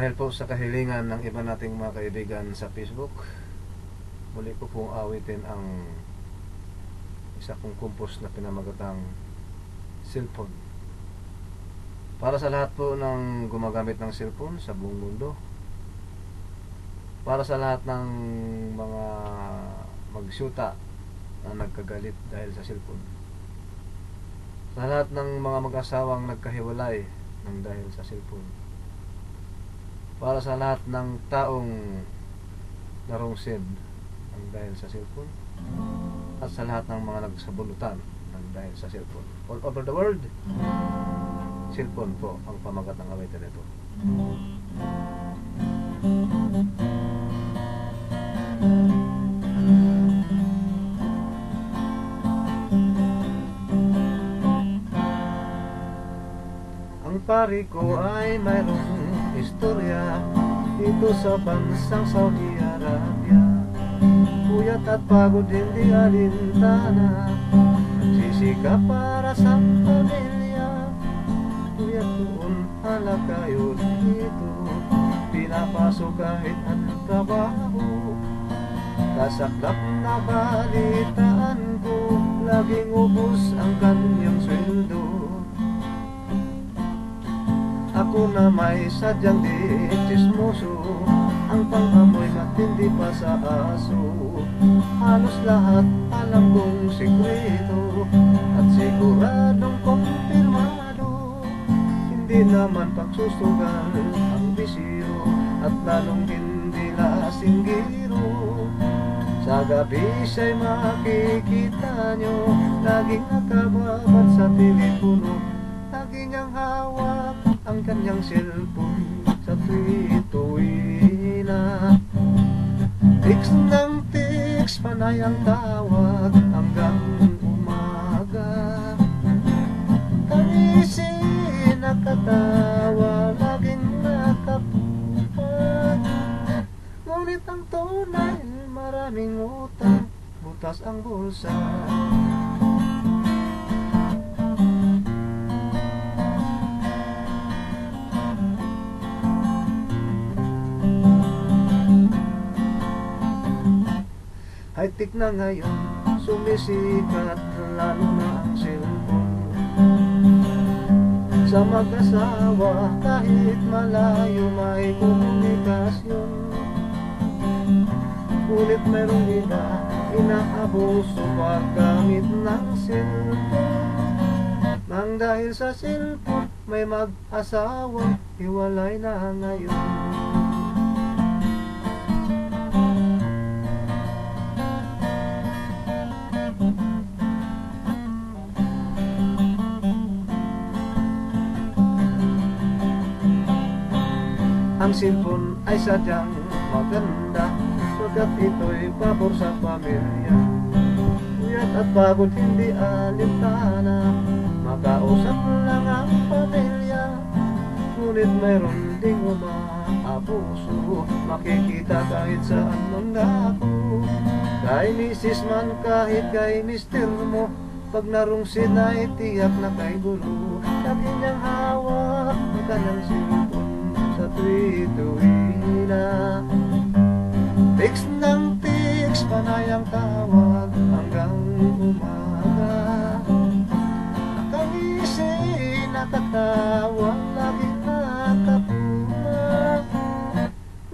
Dahil po sa kahilingan ng iba nating mga kaibigan sa Facebook, muli ko pong awitin ang isa kong compose na pinamagatang cellphone. Para sa lahat po ng gumagamit ng cellphone sa buong mundo, para sa lahat ng mga magsyuta na nagkagalit dahil sa cellphone, sa lahat ng mga mag-asawang nagkahiwalay ng dahil sa cellphone, para sa lahat ng taong narungsid ng dahil sa cellphone, at sa lahat ng mga nagsabunutan ng dahil sa cellphone all over the world. Cellphone po ang pamagat ng awitin nito. Ang pari ko ay mayroong istorya dito sa bansang Saudi Arabia. Puyat at pagod hindi alintana, nagsisikap para sa pamilya. Puyat doon, hala kayo dito, pinapasok kahit anong trabaho. Kasaklap na balitaan ko, laging ubos ang kanyang sweldo. Ako na may sadyang di chismoso, ang pang-amoy matindi pa sa aso. Halos lahat alam kong sikreto, at siguradong kumpirmado. Hindi naman pagsusugal ang bisyo, at lalong hindi lasinggiro. Sa gabi siya'y makikita nyo, laging nakababad sa telepono. Lagi niyang hawak ang kanyang cellphone sa tuwi-tuwi na. Tiks ng tiks, panay ang tawag hanggang umaga. Tangisin, nakatawa, laging nakapupad. Ngunit ang tunay, maraming utang, butas ang bulsa. High-tech na ngayon, sumisikat lalo na ang cellphone. Sa mag-asawa, kahit malayo may komunikasyon. Ngunit merong iba, inaabuso paggamit ng cellphone. Nang dahil sa cellphone, may mag-asawang hiwalay na ngayon. Ang cellphone ay sadyang maganda, pagkat ito'y pabor sa pamilya. Puyat at pagod hindi alintana, makausap lang ang pamilya. Ngunit mayroon ding umaabuso, makikita kahit saan man ako. Kay misis man kahit kay mister mo, pag narungsid na itiyak na kay gulo. Lagi niyang hawak ang kanyang cellphone sa tuwi-tuwi na. Tiks ng tiks, panay ang tawag hanggang umaga. Nakangisi, nakatawa, lagi nakapuma.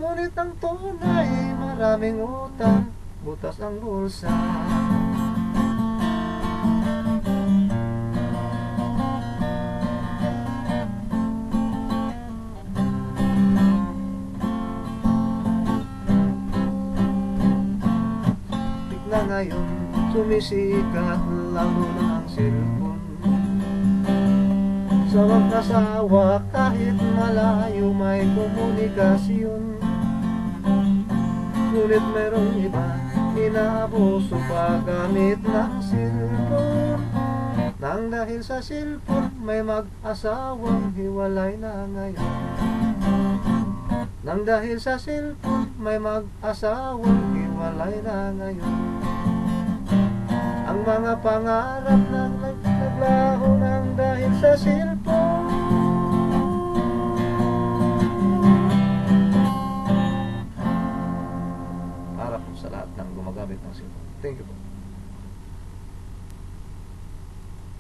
Ngunit ang tunay, maraming utang, butas ang bulsa. Na ngayon, sumisikat lalo na ang cellphone. Sa mag-asawa, kahit malayo may komunikasyon. Ngunit merong iba, inaabuso paggamit ng cellphone. Nang dahil sa cellphone, may mag-asawang hiwalay na ngayon. Nang dahil sa cellphone, may mag-asawang hiwalay na ngayon. Ang mga pangarap na naglaho nang dahil sa cellphone. sa lahat ng gumagamit ng cellphone. Thank you po.